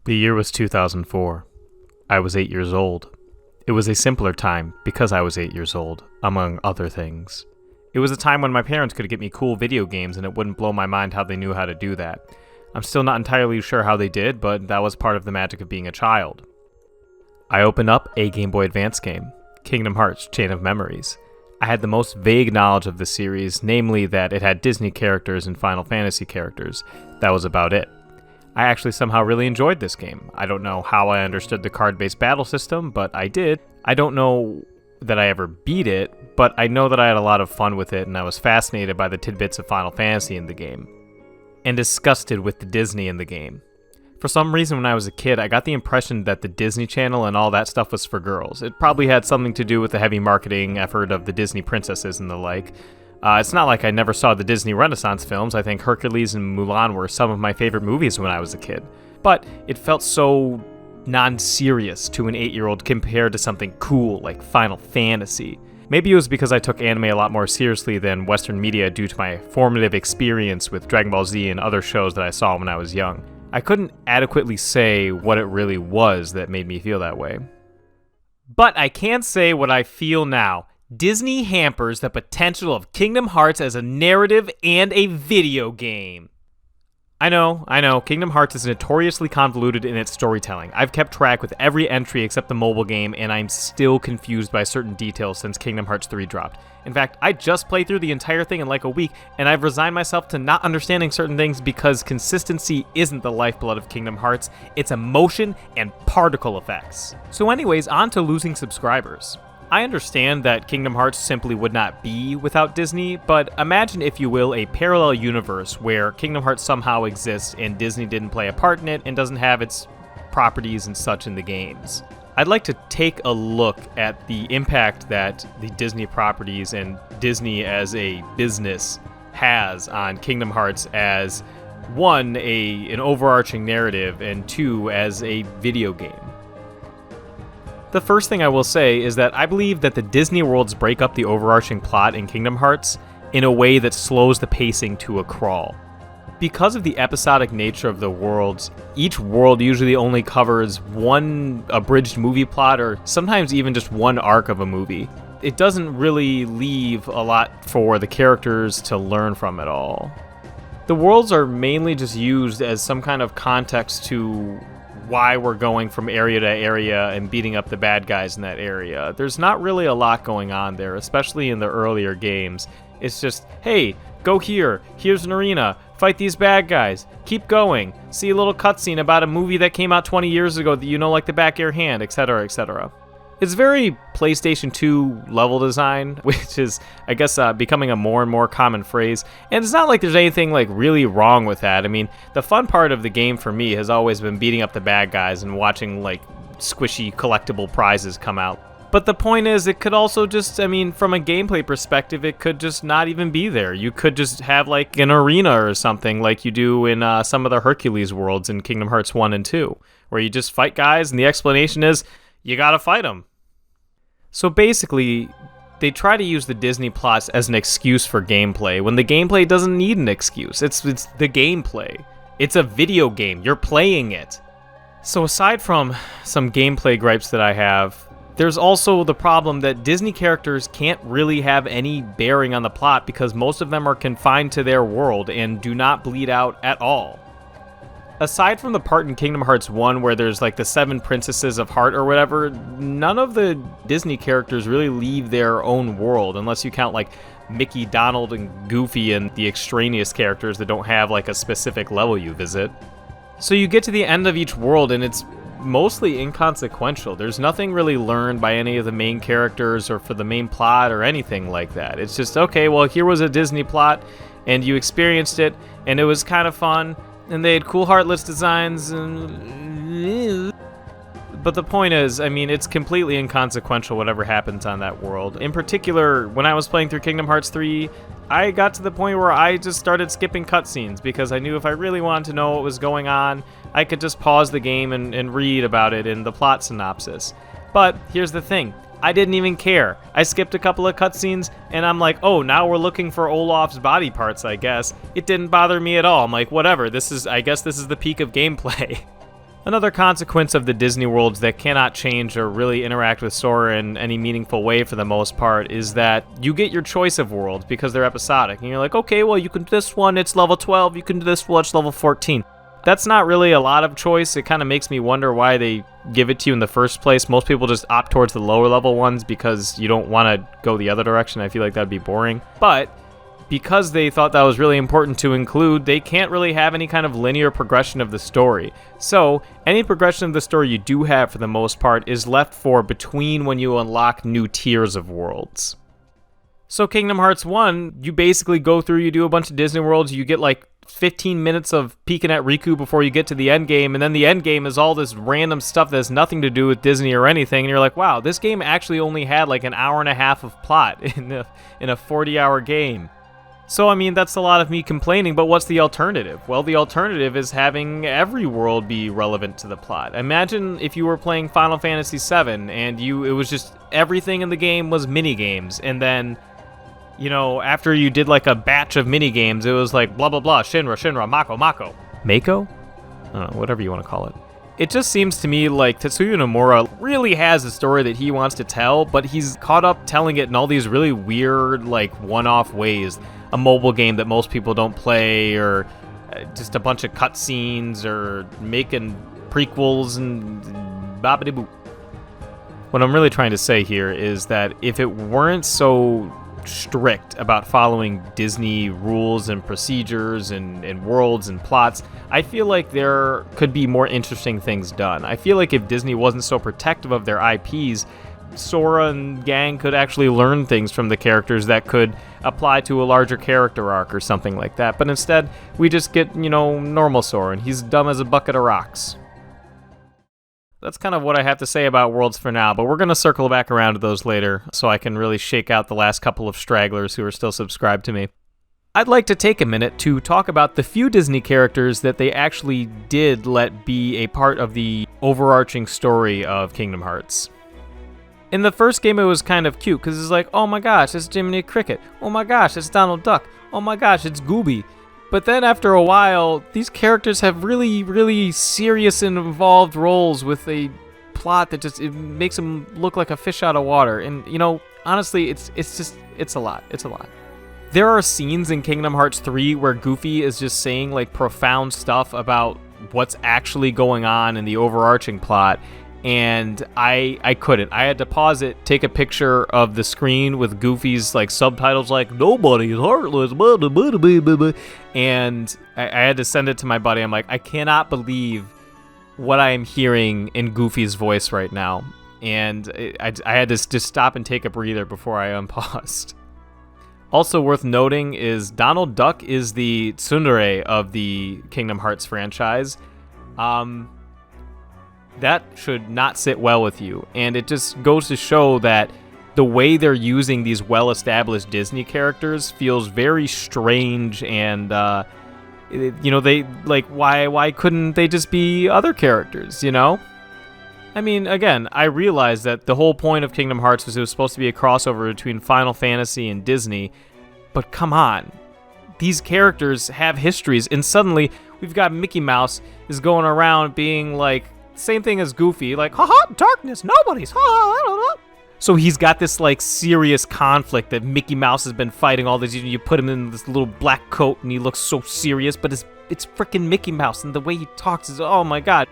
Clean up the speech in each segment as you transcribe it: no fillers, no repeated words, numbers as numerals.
The year was 2004. I was 8 years old. It was a simpler time because I was 8 years old, among other things. It was a time when my parents could get me cool video games and it wouldn't blow my mind how they knew how to do that. I'm still not entirely sure how they did, but that was part of the magic of being a child. I opened up a Game Boy Advance game, Kingdom Hearts: Chain of Memories. I had the most vague knowledge of the series, namely that it had Disney characters and Final Fantasy characters. That was about it. I actually somehow really enjoyed this game. I don't know how I understood the card-based battle system, but I did. I don't know that I ever beat it, but I know that I had a lot of fun with it, and I was fascinated by the tidbits of Final Fantasy in the game, and disgusted with the Disney in the game. For some reason, when I was a kid, I got the impression that the Disney Channel and all that stuff was for girls. It probably had something to do with the heavy marketing effort of the Disney princesses and the like. It's not like I never saw the Disney Renaissance films. I think Hercules and Mulan were some of my favorite movies when I was a kid. But it felt so non-serious to an 8-year-old compared to something cool like Final Fantasy. Maybe it was because I took anime a lot more seriously than Western media due to my formative experience with Dragon Ball Z and other shows that I saw when I was young. I couldn't adequately say what it really was that made me feel that way. But I can say what I feel now. Disney hampers the potential of Kingdom Hearts as a narrative and a video game. I know, Kingdom Hearts is notoriously convoluted in its storytelling. I've kept track with every entry except the mobile game, and I'm still confused by certain details since Kingdom Hearts 3 dropped. In fact, I just played through the entire thing in like a week, and I've resigned myself to not understanding certain things because consistency isn't the lifeblood of Kingdom Hearts, it's emotion and particle effects. So anyways, on to losing subscribers. I understand that Kingdom Hearts simply would not be without Disney, but imagine, if you will, a parallel universe where Kingdom Hearts somehow exists and Disney didn't play a part in it and doesn't have its properties and such in the games. I'd like to take a look at the impact that the Disney properties and Disney as a business has on Kingdom Hearts as, one, an overarching narrative, and two, as a video game. The first thing I will say is that I believe that the Disney worlds break up the overarching plot in Kingdom Hearts in a way that slows the pacing to a crawl. Because of the episodic nature of the worlds, each world usually only covers one abridged movie plot or sometimes even just one arc of a movie. It doesn't really leave a lot for the characters to learn from at all. The worlds are mainly just used as some kind of context to why we're going from area to area and beating up the bad guys in that area. There's not really a lot going on there, especially in the earlier games. It's just, hey, go here, here's an arena, fight these bad guys, keep going, see a little cutscene about a movie that came out 20 years ago that you know like the back of your hand, etc., etc. It's very PlayStation 2 level design, which is, I guess, becoming a more and more common phrase. And it's not like there's anything like really wrong with that. I mean, the fun part of the game for me has always been beating up the bad guys and watching like squishy collectible prizes come out. But the point is, it could also just, I mean, from a gameplay perspective, it could just not even be there. You could just have like an arena or something like you do in some of the Hercules worlds in Kingdom Hearts 1 and 2, where you just fight guys and the explanation is, you gotta fight them. So basically, they try to use the Disney plots as an excuse for gameplay, when the gameplay doesn't need an excuse. It's the gameplay. It's a video game. You're playing it. So aside from some gameplay gripes that I have, there's also the problem that Disney characters can't really have any bearing on the plot because most of them are confined to their world and do not bleed out at all. Aside from the part in Kingdom Hearts 1 where there's like the 7 princesses of heart or whatever, none of the Disney characters really leave their own world, unless you count like Mickey, Donald, and Goofy and the extraneous characters that don't have like a specific level you visit. So you get to the end of each world and it's mostly inconsequential. There's nothing really learned by any of the main characters or for the main plot or anything like that. It's just, okay, well, here was a Disney plot and you experienced it and it was kind of fun. And they had cool heartless designs, but the point is, I mean, it's completely inconsequential whatever happens on that world. In particular, when I was playing through Kingdom Hearts 3, I got to the point where I just started skipping cutscenes because I knew if I really wanted to know what was going on, I could just pause the game and read about it in the plot synopsis. But here's the thing. I didn't even care. I skipped a couple of cutscenes, and I'm like, oh, now we're looking for Olaf's body parts, I guess. It didn't bother me at all. I'm like, whatever, I guess this is the peak of gameplay. Another consequence of the Disney worlds that cannot change or really interact with Sora in any meaningful way for the most part is that you get your choice of worlds because they're episodic. And you're like, okay, well, you can do this one, it's level 12, you can do this one, it's level 14. That's not really a lot of choice. It kind of makes me wonder why they give it to you in the first place. Most people just opt towards the lower level ones because you don't want to go the other direction. I feel like that'd be boring. But because they thought that was really important to include, they can't really have any kind of linear progression of the story. So any progression of the story you do have, for the most part, is left for between when you unlock new tiers of worlds. So Kingdom Hearts 1, you basically go through, you do a bunch of Disney worlds, you get like 15 minutes of peeking at Riku before you get to the end game, and then the end game is all this random stuff that has nothing to do with Disney or anything, and you're like, wow, this game actually only had like an hour and a half of plot in a 40-hour game. So, I mean, that's a lot of me complaining, but what's the alternative? Well, the alternative is having every world be relevant to the plot. Imagine if you were playing Final Fantasy VII, and it was just everything in the game was minigames, and then, you know, after you did like a batch of minigames, it was like blah, blah, blah, Shinra, Mako. Mako? I don't know, whatever you want to call it. It just seems to me like Tetsuya Nomura really has a story that he wants to tell, but he's caught up telling it in all these really weird, like, one-off ways. A mobile game that most people don't play, or just a bunch of cutscenes, or making prequels and boppity-boop. What I'm really trying to say here is that if it weren't so strict about following Disney rules and procedures and worlds and plots, I feel like there could be more interesting things done. I feel like if Disney wasn't so protective of their IPs, Sora and gang could actually learn things from the characters that could apply to a larger character arc or something like that. But instead, we just get, you know, normal Sora, and he's dumb as a bucket of rocks. That's kind of what I have to say about Worlds for now, but we're going to circle back around to those later so I can really shake out the last couple of stragglers who are still subscribed to me. I'd like to take a minute to talk about the few Disney characters that they actually did let be a part of the overarching story of Kingdom Hearts. In the first game, it was kind of cute, because it's like, oh my gosh, it's Jiminy Cricket. Oh my gosh, it's Donald Duck. Oh my gosh, it's Gooby. But then after a while, these characters have really, really serious and involved roles with a plot that just, it makes them look like a fish out of water. And, you know, honestly, it's a lot. It's a lot. There are scenes in Kingdom Hearts 3 where Goofy is just saying, like, profound stuff about what's actually going on in the overarching plot. And I couldn't. I had to pause it, take a picture of the screen with Goofy's like subtitles like, nobody's heartless, blah, blah, blah, blah, blah, blah. And I had to send it to my buddy. I'm like, I cannot believe what I am hearing in Goofy's voice right now. And I had to just stop and take a breather before I unpaused. Also worth noting is Donald Duck is the tsundere of the Kingdom Hearts franchise. That should not sit well with you. And it just goes to show that the way they're using these well-established Disney characters feels very strange, and, you know, they, like, why couldn't they just be other characters, you know? I mean, again, I realize that the whole point of Kingdom Hearts was it was supposed to be a crossover between Final Fantasy and Disney, but come on. These characters have histories, and suddenly we've got Mickey Mouse is going around being, like, same thing as Goofy, like, haha, darkness, nobody's, ha. So he's got this, like, serious conflict that Mickey Mouse has been fighting all these years. You put him in this little black coat, and he looks so serious, but it's freaking Mickey Mouse, and the way he talks is, oh my god.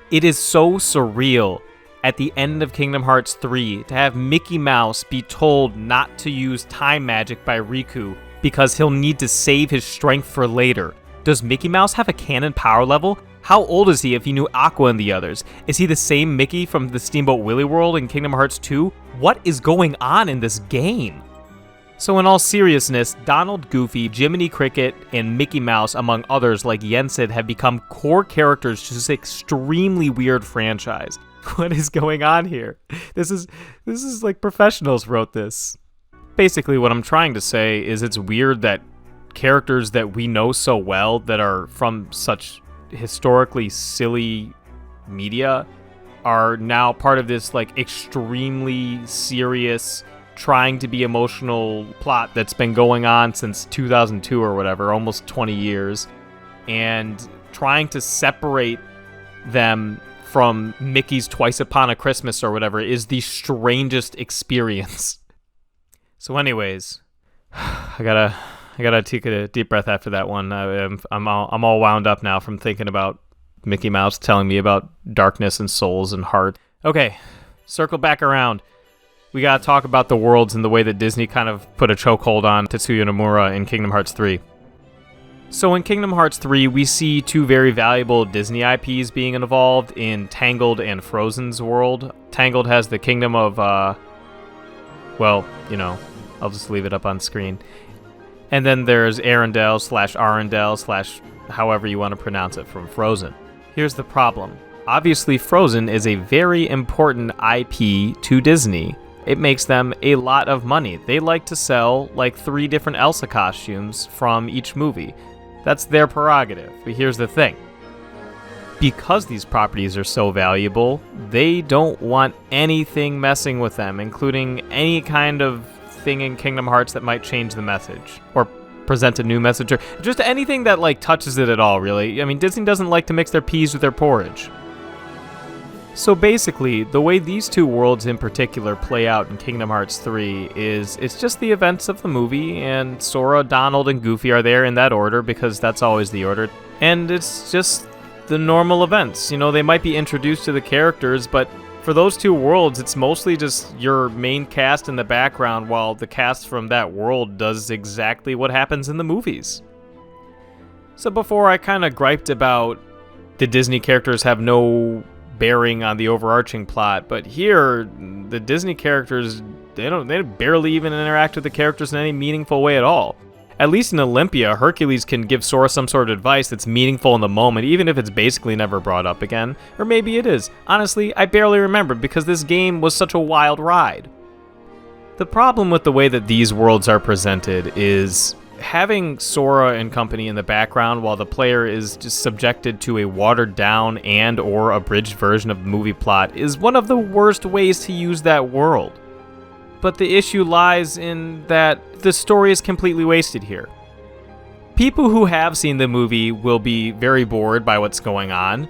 It is so surreal at the end of Kingdom Hearts 3 to have Mickey Mouse be told not to use time magic by Riku because he'll need to save his strength for later. Does Mickey Mouse have a canon power level? How old is he if he knew Aqua and the others? Is he the same Mickey from the Steamboat Willie world in Kingdom Hearts 2? What is going on in this game? So in all seriousness, Donald, Goofy, Jiminy Cricket, and Mickey Mouse, among others like Yensid, have become core characters to this extremely weird franchise. What is going on here? This is like professionals wrote this. Basically, what I'm trying to say is it's weird that characters that we know so well that are from such historically silly media are now part of this like extremely serious trying to be emotional plot that's been going on since 2002 or whatever, almost 20 years, and trying to separate them from Mickey's Twice Upon a Christmas or whatever is the strangest experience. So anyways, I gotta take a deep breath after that one. I'm all wound up now from thinking about Mickey Mouse telling me about darkness and souls and heart. Okay, circle back around. We gotta talk about the worlds and the way that Disney kind of put a chokehold on Tetsuya Nomura in Kingdom Hearts 3. So in Kingdom Hearts 3, we see two very valuable Disney IPs being involved in Tangled and Frozen's world. Tangled has the kingdom of, well, you know, I'll just leave it up on screen. And then there's Arendelle / however you want to pronounce it from Frozen. Here's the problem. Obviously, Frozen is a very important IP to Disney. It makes them a lot of money. They like to sell like 3 different Elsa costumes from each movie. That's their prerogative. But here's the thing. Because these properties are so valuable, they don't want anything messing with them, including any kind of thing in Kingdom Hearts that might change the message or present a new message or just anything that like touches it at all, really. I mean, Disney doesn't like to mix their peas with their porridge. So basically, the way these two worlds in particular play out in Kingdom Hearts 3 is it's just the events of the movie, and Sora, Donald, and Goofy are there in that order because that's always the order. And it's just the normal events. You know, they might be introduced to the characters, but for those two worlds, it's mostly just your main cast in the background while the cast from that world does exactly what happens in the movies. So before I kind of griped about the Disney characters have no bearing on the overarching plot, but here the Disney characters they barely even interact with the characters in any meaningful way at all. At least in Olympia, Hercules can give Sora some sort of advice that's meaningful in the moment, even if it's basically never brought up again. Or maybe it is. Honestly, I barely remember because this game was such a wild ride. The problem with the way that these worlds are presented is having Sora and company in the background while the player is just subjected to a watered down and or abridged version of the movie plot is one of the worst ways to use that world. But the issue lies in that the story is completely wasted here. People who have seen the movie will be very bored by what's going on.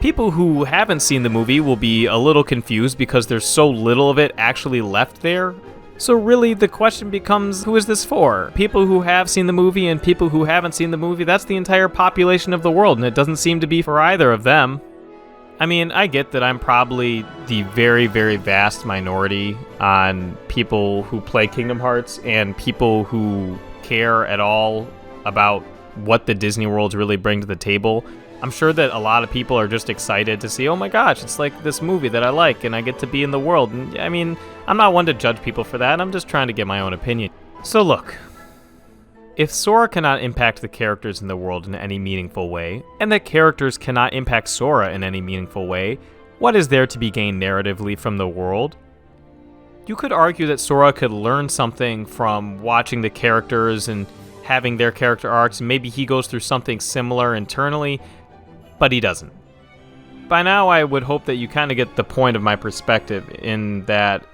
People who haven't seen the movie will be a little confused because there's so little of it actually left there. So really, the question becomes, who is this for? People who have seen the movie and people who haven't seen the movie, that's the entire population of the world, and it doesn't seem to be for either of them. I mean, I get that I'm probably the very, very vast minority on people who play Kingdom Hearts and people who care at all about what the Disney worlds really bring to the table. I'm sure that a lot of people are just excited to see, oh my gosh, it's like this movie that I like and I get to be in the world. And I mean, I'm not one to judge people for that. I'm just trying to get my own opinion. So look, if Sora cannot impact the characters in the world in any meaningful way, and the characters cannot impact Sora in any meaningful way, what is there to be gained narratively from the world? You could argue that Sora could learn something from watching the characters and having their character arcs, and maybe he goes through something similar internally, but he doesn't. By now, I would hope that you kind of get the point of my perspective in that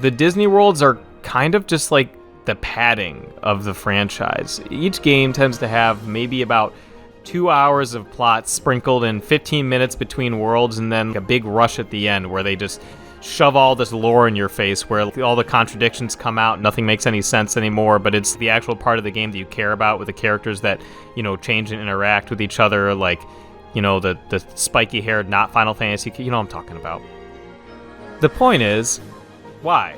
the Disney worlds are kind of just like the padding of the franchise. Each game tends to have maybe about 2 hours of plot sprinkled in 15 minutes between worlds, and then a big rush at the end where they just shove all this lore in your face where all the contradictions come out, nothing makes any sense anymore, but it's the actual part of the game that you care about with the characters that, you know, change and interact with each other, like, you know, the spiky-haired, not Final Fantasy, you know what I'm talking about. The point is, why?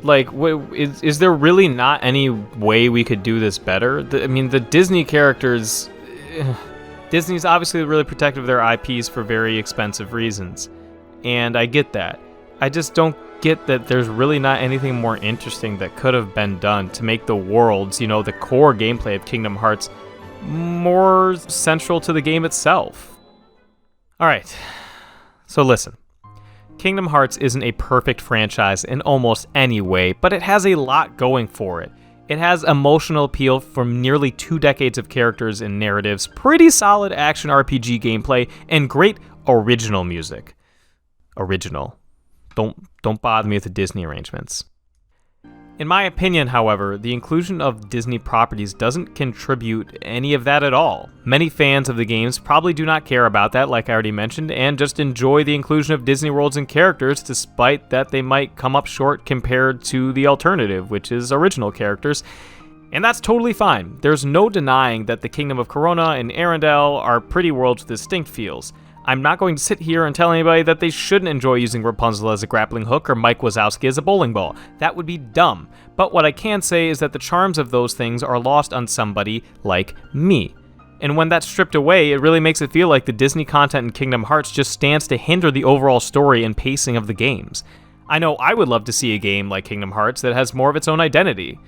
Like, is there really not any way we could do this better? I mean, the Disney characters, Disney's obviously really protective of their IPs for very expensive reasons, and I get that. I just don't get that there's really not anything more interesting that could have been done to make the worlds, you know, the core gameplay of Kingdom Hearts, more central to the game itself. Alright, so listen. Kingdom Hearts isn't a perfect franchise in almost any way, but it has a lot going for it. It has emotional appeal from nearly 2 decades of characters and narratives, pretty solid action RPG gameplay, and great original music. Original. Don't bother me with the Disney arrangements. In my opinion, however, the inclusion of Disney properties doesn't contribute any of that at all. Many fans of the games probably do not care about that, like I already mentioned, and just enjoy the inclusion of Disney worlds and characters, despite that they might come up short compared to the alternative, which is original characters. And that's totally fine. There's no denying that the Kingdom of Corona and Arendelle are pretty worlds with distinct feels. I'm not going to sit here and tell anybody that they shouldn't enjoy using Rapunzel as a grappling hook or Mike Wazowski as a bowling ball. That would be dumb. But what I can say is that the charms of those things are lost on somebody like me. And when that's stripped away, it really makes it feel like the Disney content in Kingdom Hearts just stands to hinder the overall story and pacing of the games. I know I would love to see a game like Kingdom Hearts that has more of its own identity.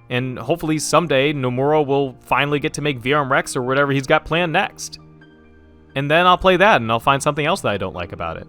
And hopefully someday Nomura will finally get to make VRM Rex or whatever he's got planned next. And then I'll play that and I'll find something else that I don't like about it.